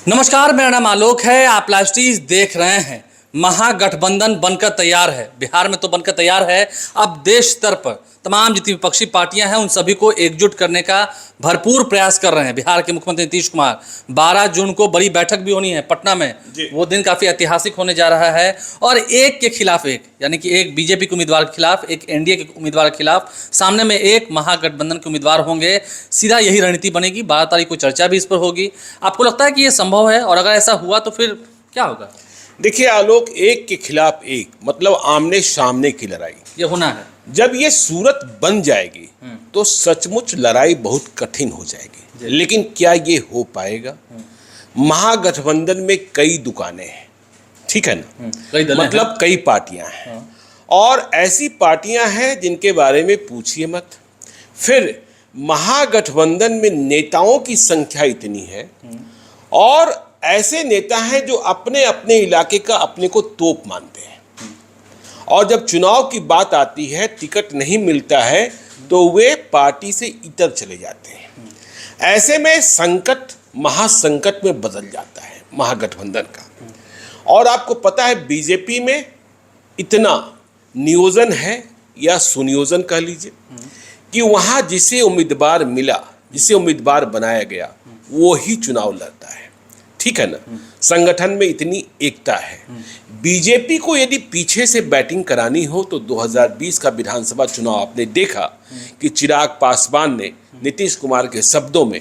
नमस्कार, मेरा नाम आलोक है। आप लाइव स्ट्रीज देख रहे हैं। महागठबंधन बनकर तैयार है, बिहार में तो बनकर तैयार है। अब देश स्तर पर तमाम जितनी विपक्षी पार्टियां हैं उन सभी को एकजुट करने का भरपूर प्रयास कर रहे हैं। बिहार के मुख्यमंत्री नीतीश कुमार 12 जून को बड़ी बैठक भी होनी है पटना में। वो दिन काफी ऐतिहासिक होने जा रहा है और एक के खिलाफ एक, यानी कि एक बीजेपी के उम्मीदवार के खिलाफ, एक एनडीए के उम्मीदवार के खिलाफ, सामने में एक महागठबंधन के उम्मीदवार होंगे। सीधा यही रणनीति बनेगी। 12 तारीख को चर्चा भी इस पर होगी। आपको लगता है कि ये संभव है? और अगर ऐसा हुआ तो फिर क्या होगा? देखिए आलोक, एक के खिलाफ एक मतलब आमने सामने की लड़ाई ये होना है। जब ये सूरत बन जाएगी तो सचमुच लड़ाई बहुत कठिन हो जाएगी। लेकिन क्या ये हो पाएगा? महागठबंधन में कई दुकानें हैं, ठीक है ना, कई दल मतलब हैं। कई पार्टियां हैं और ऐसी पार्टियां हैं जिनके बारे में पूछिए मत। फिर महागठबंधन में नेताओं की संख्या इतनी है और ऐसे नेता हैं जो अपने अपने इलाके का अपने को तोप मानते हैं और जब चुनाव की बात आती है, टिकट नहीं मिलता है तो वे पार्टी से इतर चले जाते हैं। ऐसे में संकट महासंकट में बदल जाता है महागठबंधन का। और आपको पता है बीजेपी में इतना नियोजन है या सुनियोजन कह लीजिए कि वहाँ जिसे उम्मीदवार मिला, जिसे उम्मीदवार बनाया गया, वो ही चुनाव लड़ता है, ठीक है ना। संगठन में इतनी एकता है। बीजेपी को यदि पीछे से बैटिंग करानी हो तो 2020 का विधानसभा चुनाव आपने देखा कि चिराग पासवान ने नीतीश कुमार के शब्दों में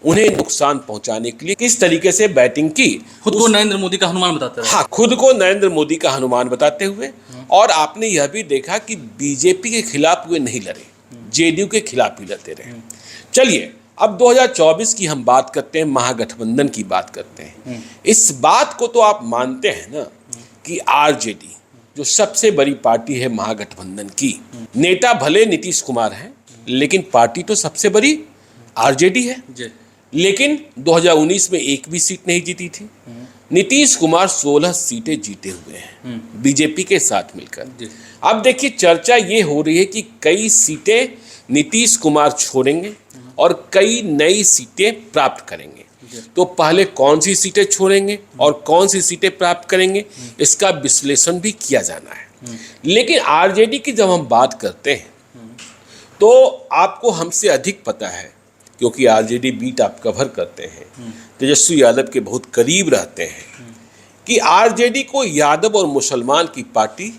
उन्हें नुकसान पहुंचाने के लिए किस तरीके से बैटिंग की। खुद को नरेंद्र मोदी का हनुमान बताते हुए। हाँ, खुद को नरेंद्र मोदी का हनुमान बताते हुए। और आपने यह भी देखा कि बीजेपी के खिलाफ वे नहीं लड़े, जेडीयू के खिलाफ ही लड़ते रहे। चलिए अब 2024 की हम बात करते हैं, महागठबंधन की बात करते हैं। इस बात को तो आप मानते हैं ना कि आरजेडी जो सबसे बड़ी पार्टी है महागठबंधन की, नेता भले नीतीश कुमार हैं लेकिन पार्टी तो सबसे बड़ी आरजेडी है। लेकिन 2019 में एक भी सीट नहीं जीती थी। नीतीश कुमार 16 सीटें जीते हुए हैं बीजेपी के साथ मिलकर। अब देखिए चर्चा ये हो रही है कि कई सीटें नीतीश कुमार छोड़ेंगे और कई नई सीटें प्राप्त करेंगे। तो पहले कौन सी सीटें छोड़ेंगे और कौन सी सीटें प्राप्त करेंगे, इसका विश्लेषण भी किया जाना है। लेकिन आरजेडी की जब हम बात करते हैं तो आपको हमसे अधिक पता है, क्योंकि आरजेडी बीट आप कवर करते हैं, तेजस्वी यादव के बहुत करीब रहते हैं, कि आरजेडी को यादव और मुसलमान की पार्टी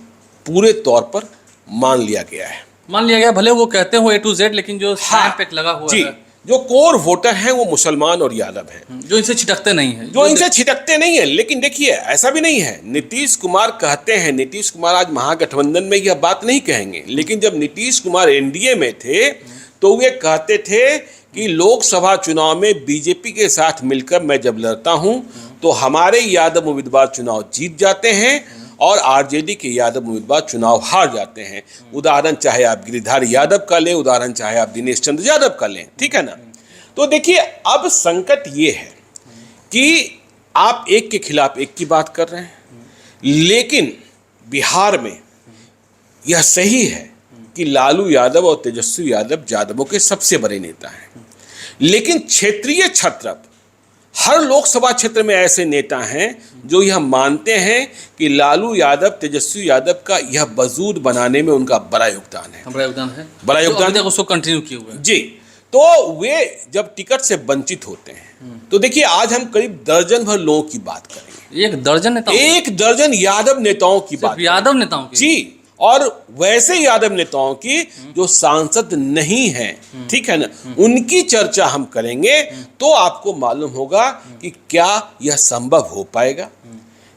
पूरे तौर पर मान लिया गया है। मान लिया गया, भले वो कहते हो A to Z, लेकिन जो स्टैंप पे लगा हुआ है, जो कोर वोटर हैं वो मुसलमान और यादव हैं, जो इनसे छिटकते नहीं है, जो इनसे छिटकते नहीं है। लेकिन देखिए ऐसा भी नहीं है। नीतीश कुमार कहते हैं, नीतीश कुमार आज महागठबंधन में यह बात नहीं कहेंगे, लेकिन जब नीतीश कुमार एनडीए में थे तो वे कहते थे कि लोकसभा चुनाव में बीजेपी के साथ मिलकर मैं जब लड़ता हूं तो हमारे यादव उम्मीदवार चुनाव जीत जाते हैं और आरजेडी के यादव उम्मीदवार चुनाव हार जाते हैं। उदाहरण चाहे आप गिरिधारी यादव का लें, उदाहरण चाहे आप दिनेश चंद्र यादव का लें, ठीक है ना। तो देखिए अब संकट ये है कि आप एक के खिलाफ एक की बात कर रहे हैं, लेकिन बिहार में यह सही है कि लालू यादव और तेजस्वी यादव यादवों के सबसे बड़े नेता हैं। लेकिन क्षेत्रीय छत्र, हर लोकसभा क्षेत्र में ऐसे नेता हैं जो यह मानते हैं कि लालू यादव, तेजस्वी यादव का यह वजूद बनाने में उनका बड़ा योगदान है। बड़ा योगदान उसको कंटिन्यू किए हुए जी। तो वे जब टिकट से वंचित होते हैं तो देखिए आज हम करीब दर्जन भर लोगों की बात करेंगे। एक दर्जन नेताओं, एक दर्जन यादव नेताओं की बात, यादव नेताओं की जी। और वैसे यादव नेताओं की जो सांसद नहीं हैं, ठीक है ना, उनकी चर्चा हम करेंगे तो आपको मालूम होगा कि क्या यह संभव हो पाएगा।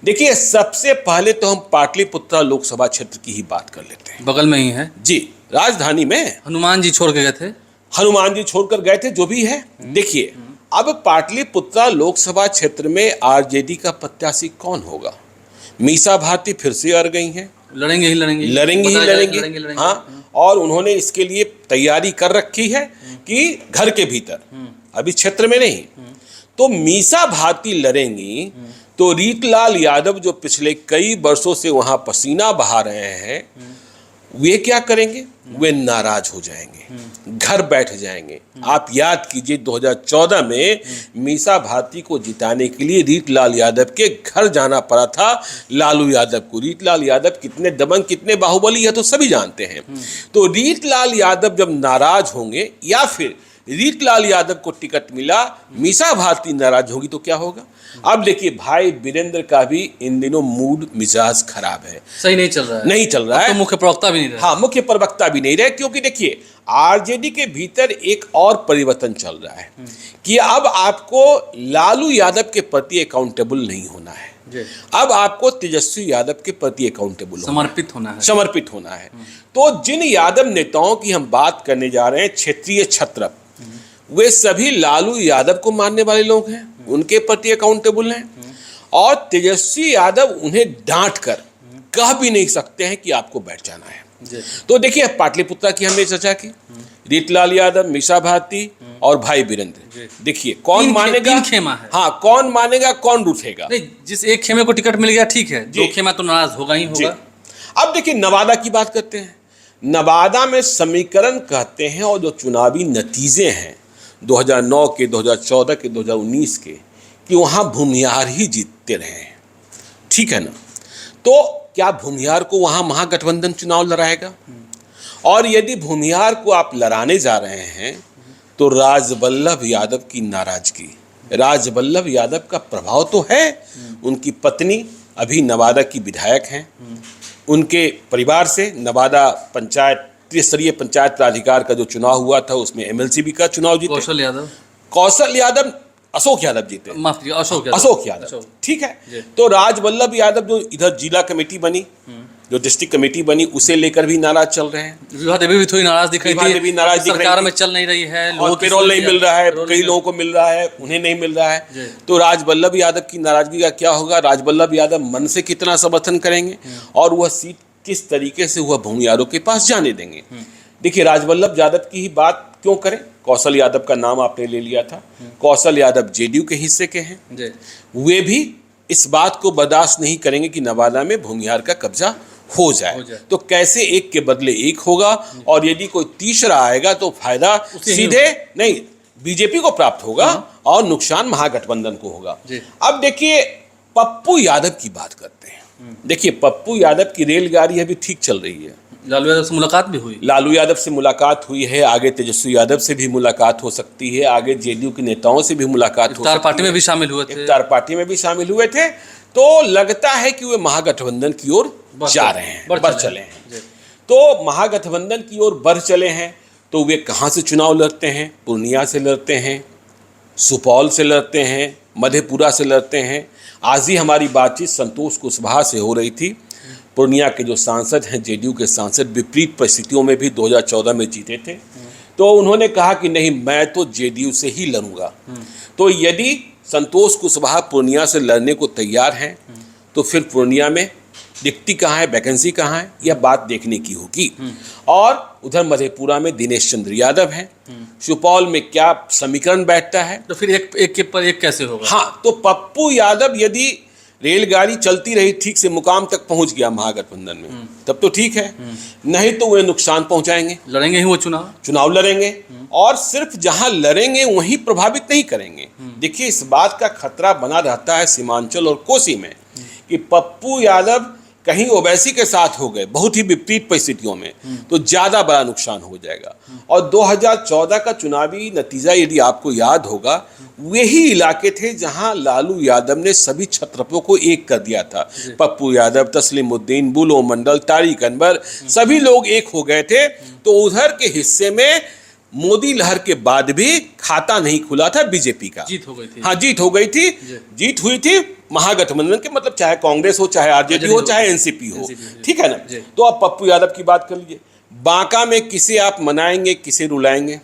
देखिए सबसे पहले तो हम पाटलिपुत्रा लोकसभा क्षेत्र की ही बात कर लेते हैं। बगल में ही है जी, राजधानी में हनुमान जी छोड़ के गए थे। हनुमान जी छोड़कर गए थे, जो भी है। देखिए अब पाटलिपुत्रा लोकसभा क्षेत्र में आरजेडी का प्रत्याशी कौन होगा? मीसा भारती फिर से अड़ गई हैं। लड़ेंगे। हाँ, और उन्होंने इसके लिए तैयारी कर रखी है कि घर के भीतर, अभी क्षेत्र में नहीं। तो मीसा भारती लड़ेंगी तो रीतलाल यादव जो पिछले कई वर्षों से वहां पसीना बहा रहे हैं, वे क्या करेंगे, वे नाराज हो जाएंगे, घर बैठ जाएंगे। आप याद कीजिए 2014 में मीसा भारती को जिताने के लिए रीतलाल यादव के घर जाना पड़ा था लालू यादव को। रीतलाल यादव कितने दबंग, कितने बाहुबली है तो सभी जानते हैं। तो रीतलाल यादव जब नाराज होंगे या फिर रीतलाल यादव को टिकट मिला, मीसा भारती नाराज होगी तो क्या होगा। अब देखिए भाई वीरेंद्र का भी इन दिनों मूड मिजाज खराब है, सही नहीं चल रहा है, नहीं चल रहा है। तो मुख्य प्रवक्ता भी नहीं रहा। हाँ, मुख्य प्रवक्ता भी नहीं रहे, क्योंकि देखिए आरजेडी के भीतर एक और परिवर्तन चल रहा है कि अब आपको लालू यादव के प्रति अकाउंटेबल नहीं होना है, अब आपको तेजस्वी यादव के प्रति अकाउंटेबल समर्पित होना है, समर्पित होना है। तो जिन यादव नेताओं की हम बात करने जा रहे हैं, क्षेत्रीय छत्रप, वे सभी लालू यादव को मानने वाले लोग हैं, उनके प्रति अकाउंटेबल हैं। और तेजस्वी यादव उन्हें डांट कर कह भी नहीं सकते हैं कि आपको बैठ जाना है। तो देखिए पाटलिपुत्रा की हमने चर्चा की, रीतलाल यादव, मीसा भारती और भाई वीरेंद्र। देखिए कौन मानेगा, तीन खेमा है। हाँ, कौन मानेगा, कौन रूठेगा। नहीं, जिस एक खेमे को टिकट मिल गया ठीक है, दो खेमा तो नाराज होगा ही होगा। अब देखिए नवादा की बात करते हैं। नवादा में समीकरण कहते हैं और जो चुनावी नतीजे हैं 2009 के, 2014 के, 2019 के, कि वहाँ भूमिहार ही जीतते रहे हैं, ठीक है ना। तो क्या भूमिहार को वहाँ महागठबंधन चुनाव लड़ाएगा? और यदि भूमिहार को आप लड़ाने जा रहे हैं तो राजवल्लभ यादव की नाराजगी, राजवल्लभ यादव का प्रभाव तो है। उनकी पत्नी अभी नवादा की विधायक हैं, उनके परिवार से नवादा पंचायत, त्रिस्तरीय पंचायत प्राधिकार का जो चुनाव हुआ था उसमें एमएलसीबी का चुनाव जीते कौशल यादव, अशोक यादव जीते, माफ कीजिए अशोक यादव, ठीक है। तो राजवल्लभ यादव जो इधर जिला कमेटी बनी, जो डिस्ट्रिक्ट कमेटी बनी, उसे लेकर भी नाराज चल रहे हैं। विभा देवी भी थोड़ी नाराज दिख रही थी, सरकार में चल नहीं रही है, और पेरोल नहीं मिल रहा है, कई लोगों को मिल रहा है, उन्हें नहीं मिल रहा है। तो राजवल्लभ यादव की नाराजगी का क्या होगा, राजवल्लभ यादव मन से कितना समर्थन करेंगे और वह सीट किस तरीके से वह भूमिहारों के पास जाने देंगे। देखिए राजवल्लभ यादव की ही बात क्यों करें, कौशल यादव का नाम आपने ले लिया था। कौशल यादव जेडीयू के हिस्से के हैं, वे भी इस बात को बर्दाश्त नहीं करेंगे कि नवादा में भूमिहार का कब्जा हो जाए। तो कैसे एक के बदले एक होगा, और यदि कोई तीसरा आएगा तो फायदा सीधे नहीं बीजेपी को प्राप्त होगा और नुकसान महागठबंधन को होगा। अब देखिए पप्पू यादव की बात करते हैं। देखिए पप्पू यादव की रेलगाड़ी अभी ठीक चल रही है, लालू यादव से मुलाकात भी हुई, लालू यादव से मुलाकात हुई है, आगे तेजस्वी यादव से भी मुलाकात हो सकती है, आगे जेडीयू के नेताओं से भी मुलाकात हो सकती है, इफ्तार पार्टी में भी शामिल हुए थे, इफ्तार पार्टी में भी शामिल हुए थे। तो लगता है कि वे महागठबंधन की ओर जा रहे हैं, बढ़ चले हैं। तो महागठबंधन की ओर बढ़ चले हैं तो वे कहाँ से चुनाव लड़ते हैं, पूर्णिया से लड़ते हैं, सुपौल से लड़ते हैं, मधेपुरा से लड़ते हैं। आज ही हमारी बातचीत संतोष कुशवाहा से हो रही थी। पूर्णिया के जो सांसद हैं, जेडीयू के सांसद, विपरीत परिस्थितियों में भी 2014 में जीते थे, तो उन्होंने कहा कि नहीं मैं तो जेडीयू से ही लड़ूंगा। तो यदि संतोष कुशवाहा पूर्णिया से लड़ने को तैयार हैं तो फिर पूर्णिया में रिक्ति कहाँ है, वैकेंसी कहाँ है, यह बात देखने की होगी। और उधर मधेपुरा में दिनेश चंद्र यादव हैं, सुपौल में क्या समीकरण बैठता है, तो फिर एक के पर एक कैसे होगा। हाँ, तो पप्पू यादव यदि रेलगाड़ी चलती रही, ठीक से मुकाम तक पहुंच गया महागठबंधन में, तब तो ठीक है, नहीं तो वे नुकसान पहुंचाएंगे, लड़ेंगे ही वो चुनाव लड़ेंगे, और सिर्फ जहां लड़ेंगे वहीं प्रभावित नहीं करेंगे। देखिए इस बात का खतरा बना रहता है सीमांचल और कोसी में कि पप्पू यादव कहीं ओवैसी के साथ हो गए बहुत ही विपरीत परिस्थितियों में तो ज़्यादा बड़ा नुकसान हो जाएगा। और 2014 का चुनावी नतीजा यदि आपको याद होगा, वही इलाके थे जहां लालू यादव ने सभी छत्रपों को एक कर दिया था। पप्पू यादव, तस्लीमुद्दीन, बुलो मंडल, तारिक अनवर, सभी लोग एक हो गए थे। तो उधर के हिस्से में मोदी लहर के बाद भी खाता नहीं खुला था बीजेपी का। जीत हो गई थी। हाँ, जीत हो गई थी, जीत हुई थी महागठबंधन के, मतलब चाहे कांग्रेस हो, चाहे आरजेडी हो, चाहे एनसीपी हो, ठीक है ना। तो अब पप्पू यादव की बात कर लीजिए। बांका में किसे आप मनाएंगे, किसे रुलाएंगे?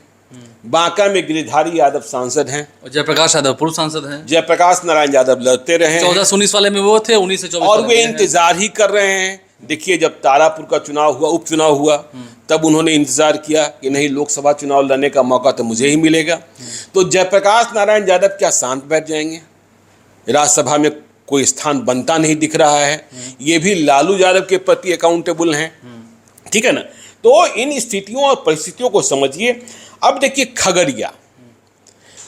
बांका में गिरिधारी यादव सांसद हैं और जयप्रकाश यादव पूर्व सांसद हैं। जयप्रकाश नारायण यादव लड़ते रहे 14 से 19 वाले में वो थे, 19 से 24 और वे इंतजार ही कर रहे हैं। देखिए जब तारापुर का चुनाव हुआ, उपचुनाव हुआ, तब उन्होंने इंतजार किया कि नहीं लोकसभा चुनाव लड़ने का मौका तो मुझे ही मिलेगा। तो जयप्रकाश नारायण यादव क्या शांत बैठ जाएंगे? राज्यसभा में कोई स्थान बनता नहीं दिख रहा है। ये भी लालू यादव के प्रति अकाउंटेबल हैं ठीक है ना। तो इन स्थितियों और परिस्थितियों को समझिए। अब देखिए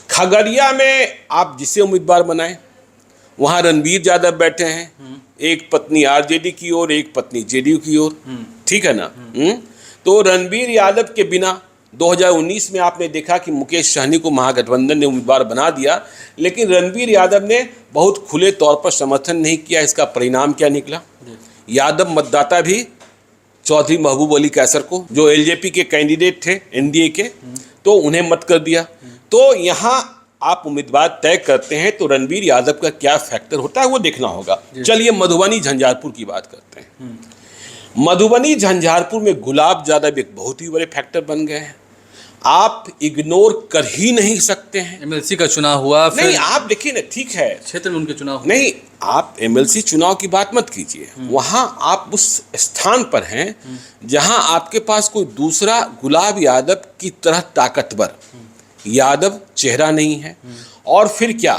खगड़िया में आप जिसे उम्मीदवार बनाएं, वहाँ रणबीर यादव बैठे हैं, एक पत्नी आरजेडी की ओर, एक पत्नी जेडीयू की ओर, ठीक है ना। तो रणबीर यादव के बिना 2019 में आपने देखा कि मुकेश सहनी को महागठबंधन ने उम्मीदवार बना दिया, लेकिन रणबीर यादव ने बहुत खुले तौर पर समर्थन नहीं किया। इसका परिणाम क्या निकला? यादव मतदाता भी चौधरी महबूब अली कैसर को, जो एलजेपी के कैंडिडेट थे एनडीए के, तो उन्हें मत कर दिया। तो यहाँ आप उम्मीदवार तय करते हैं तो रणबीर यादव का क्या फैक्टर होता है वो देखना होगा। चलिए मधुबनी झंझारपुर की बात करते हैं। मधुबनी झंझारपुर में गुलाब यादव एक बहुत ही बड़े फैक्टर बन गए हैं, आप इग्नोर कर ही नहीं सकते हैं। एमएलसी का चुनाव हुआ, नहीं आप देखिए ना, ठीक है क्षेत्र में उनके चुनाव हुए। नहीं, आप एमएलसी चुनाव की बात मत कीजिए, वहां आप उस स्थान पर हैं जहां आपके पास कोई दूसरा गुलाब यादव की तरह ताकतवर यादव चेहरा नहीं है। और फिर क्या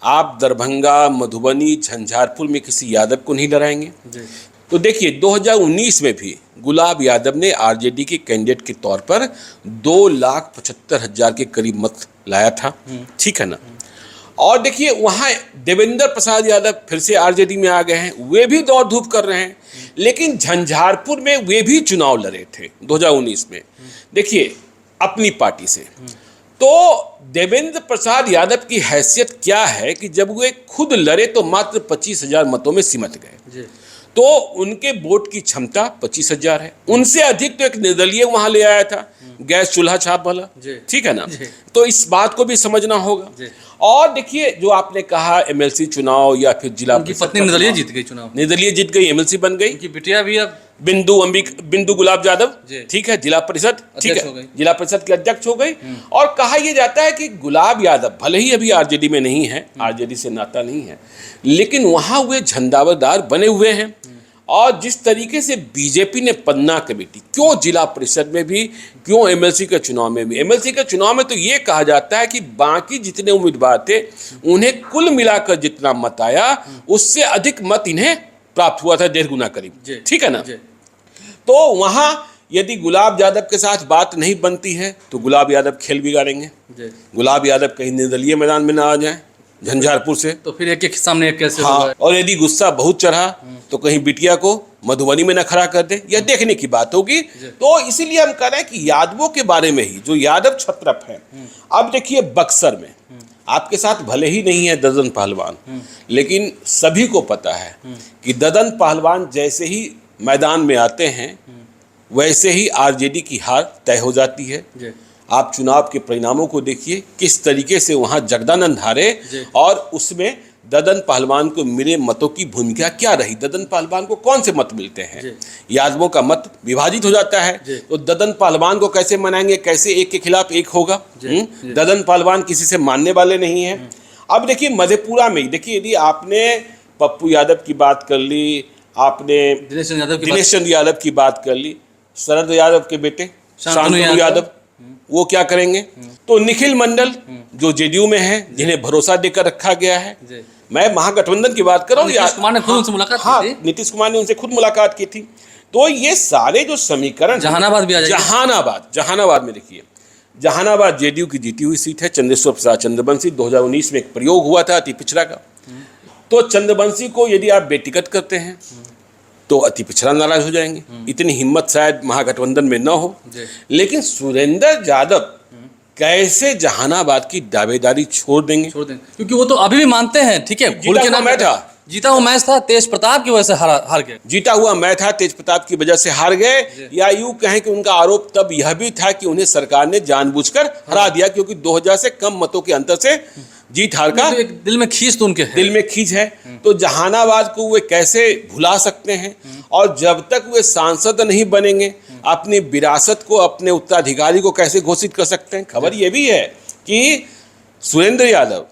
आप दरभंगा, मधुबनी, झंझारपुर में किसी यादव को नहीं डराएंगे? तो देखिए 2019 में भी गुलाब यादव ने आरजेडी के कैंडिडेट के तौर पर 2,75,000 के करीब मत लाया था, ठीक है ना। और देखिए वहाँ देवेंद्र प्रसाद यादव फिर से आरजेडी में आ गए हैं, वे भी दौड़ धूप कर रहे हैं, लेकिन झंझारपुर में वे भी चुनाव लड़े थे 2019 में, देखिए अपनी पार्टी से। तो देवेंद्र प्रसाद यादव की हैसियत क्या है कि जब वे खुद लड़े तो मात्र 25,000 मतों में सिमट गए, तो उनके वोट की क्षमता 25,000 है। उनसे अधिक तो एक निर्दलीय वहां ले आया था, गैस चूल्हा छाप वाला, ठीक है ना। तो इस बात को भी समझना होगा। और देखिए जो आपने कहा एमएलसी चुनाव या फिर जिला, उनकी पत्नी निर्दलीय जीत गई चुनाव, निर्दलीय जीत गई, एमएलसी बन गई, उनकी बिटिया भी अब बिंदु गुलाब यादव, ठीक है, जिला परिषद, ठीक है, जिला परिषद के अध्यक्ष हो गई। और कहा यह जाता है कि गुलाब यादव भले ही अभी आरजेडी में नहीं है, आरजेडी से नाता नहीं है, लेकिन वहां वे झंडावरदार बने हुए हैं। और जिस तरीके से बीजेपी ने पन्ना कमेटी, क्यों जिला परिषद में भी, क्यों एमएलसी के चुनाव में भी, एमएलसी के चुनाव में तो ये कहा जाता है कि बाकी जितने उम्मीदवार थे उन्हें कुल मिलाकर जितना मत आया उससे अधिक मत इन्हें प्राप्त हुआ था, 1.5 गुना करीब, ठीक है ना। तो वहां यदि गुलाब यादव के साथ बात नहीं बनती है तो गुलाब यादव खेल बिगाड़ेंगे, गुलाब यादव कहीं निर्दलीय मैदान में ना आ जाए झंझारपुर से, तो फिर एक सामने एक कैसे होगा। और यदि गुस्सा बहुत चढ़ा तो कहीं बिटिया को मधुबनी में न खड़ा कर दे, यह देखने की बात होगी। तो इसीलिए हम कह रहे हैं कि यादवों के बारे में ही, जो यादव छत्रप है। अब देखिए बक्सर में आपके साथ भले ही नहीं है ददन पहलवान, लेकिन सभी को पता है कि ददन पहलवान जैसे ही मैदान में आते हैं वैसे ही आरजेडी की हार तय हो जाती है। आप चुनाव के परिणामों को देखिए किस तरीके से वहां जगदानंद हारे, और उसमें ददन पहलवान को मिले मतों की भूमिका क्या रही, ददन पहलवान को कौन से मत मिलते हैं, यादवों का मत विभाजित हो जाता है। तो ददन पहलवान को कैसे मनाएंगे, कैसे एक के खिलाफ एक होगा? ददन पहलवान किसी से मानने वाले नहीं है। अब देखिए मधेपुरा में, देखिए यदि आपने पप्पू यादव की बात कर ली, आपने दिनेश चंद्र यादव की बात कर ली, शरद यादव के बेटे शांतनु यादव वो क्या करेंगे? तो निखिल मंडल जो जेडीयू में है, जिन्हें भरोसा देकर रखा गया है, मैं महागठबंधन की बात कर रहा हूँ, नीतीश कुमार ने खुद उनसे मुलाकात की थी, नीतीश कुमार ने उनसे खुद मुलाकात की थी। तो ये सारे जो समीकरण, जहानाबाद भी आ जाएगा, जहानाबाद में देखिए, जहानाबाद जेडीयू की जीती हुई सीट है, चंद्रेश्वर प्रसाद चंद्रवंशी, 2019 में एक प्रयोग हुआ था अति पिछड़ा का। तो चंद्रवंशी को यदि आप बेटिकट करते हैं तो अति पिछड़ा नाराज हो जाएंगे, इतनी हिम्मत शायद महागठबंधन में न हो। लेकिन सुरेंद्र यादव कैसे जहानाबाद की दावेदारी छोड़ देंगे? क्योंकि वो तो अभी भी मानते हैं, ठीक है, भूल के ना बैठा, जीता हुआ मैच था, तेज प्रताप की वजह से हार गए, जीता हुआ मैच था, तेज प्रताप की वजह से हार गए। या यूं कहें कि उनका आरोप तब यह भी था कि उन्हें सरकार ने जानबूझकर हरा दिया, क्योंकि 2000 से कम मतों के अंतर से जीत हार का तो एक दिल में खींच, तो उनके दिल में खींच है। तो जहानाबाद को वे कैसे भुला सकते हैं? और जब तक वे सांसद नहीं बनेंगे अपनी विरासत को, अपने उत्तराधिकारी को कैसे घोषित कर सकते हैं? खबर ये भी है कि सुरेंद्र यादव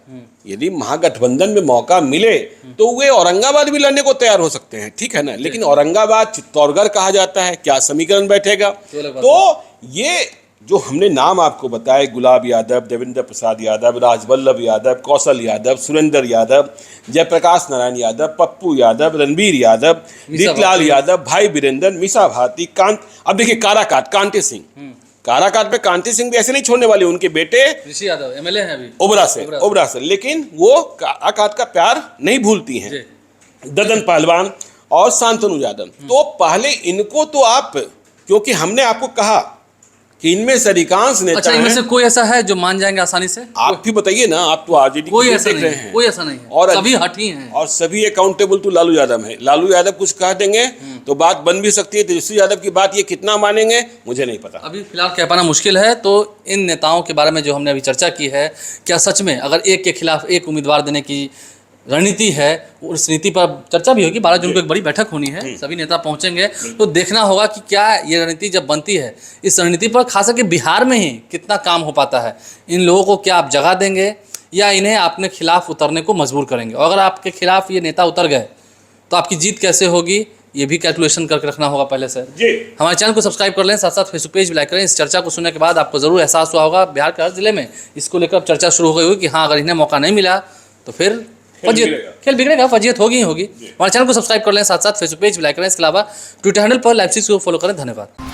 यदि महागठबंधन में मौका मिले तो वे औरंगाबाद भी लड़ने को तैयार हो सकते हैं, ठीक है ना। लेकिन औरंगाबाद चित्तौड़गढ़ कहा जाता है, क्या समीकरण बैठेगा? तो ये जो हमने नाम आपको बताए, गुलाब यादव, देवेंद्र प्रसाद यादव, राजवल्लभ यादव, कौशल यादव, सुरेंद्र यादव, जयप्रकाश नारायण यादव, पप्पू यादव, रणबीर यादव, दीपलाल यादव, भाई वीरेंद्र, मीसा भारती, कांत, अब देखिए काराकाट कांटे सिंह, काराकाट पे कांटे सिंह भी ऐसे नहीं छोड़ने वाले, उनके बेटे ऋषि यादव एमएलए हैं अभी ओबरा से, लेकिन वो काराकाट का प्यार नहीं भूलती हैं। ददन पहलवान और शांतनु यादव, तो पहले इनको तो आप, क्योंकि हमने आपको कहा कि इनमें से अधिकांश नेता अच्छा, इनमें से कोई ऐसा है जो मान जाएंगे आसानी से? आप भी बताइए ना, आप तो आरजेडी कोई को ऐसा देख नहीं रहे है, हैं, कोई ऐसा नहीं है, और सभी हठी हैं, और सभी अकाउंटेबल तो लालू यादव है। लालू यादव कुछ कह देंगे तो बात बन भी सकती है, तेजस्वी यादव की बात ये कितना मानेंगे मुझे नहीं पता, अभी फिलहाल कह पाना मुश्किल है। तो इन नेताओं के बारे में जो हमने अभी चर्चा की है, क्या सच में अगर एक के खिलाफ एक उम्मीदवार देने की रणनीति है, उस नीति पर चर्चा भी होगी। 12 जून को एक बड़ी बैठक होनी है, सभी नेता पहुंचेंगे, तो देखना होगा कि क्या ये रणनीति जब बनती है, इस रणनीति पर खास करके बिहार में ही कितना काम हो पाता है। इन लोगों को क्या आप जगह देंगे या इन्हें अपने खिलाफ उतरने को मजबूर करेंगे, और अगर आपके खिलाफ ये नेता उतर गए तो आपकी जीत कैसे होगी, ये भी कैलकुलेशन करके रखना होगा पहले से। हमारे चैनल को सब्सक्राइब कर लें, साथ साथ फेसबुक पेज भी लाइक करें। इस चर्चा को सुनने के बाद आपको जरूर एहसास हुआ होगा बिहार के हर जिले में इसको लेकर अब चर्चा शुरू हो गई होगी कि हाँ, अगर इन्हें मौका नहीं मिला तो फिर खेल बिगड़ेगा, फजीयत होगी ही होगी। हमारे चैनल को सब्सक्राइब कर लें, साथ साथ फेसबुक पेज भी लाइक करें। इसके अलावा ट्विटर हैंडल पर लाइव को फॉलो करें। धन्यवाद।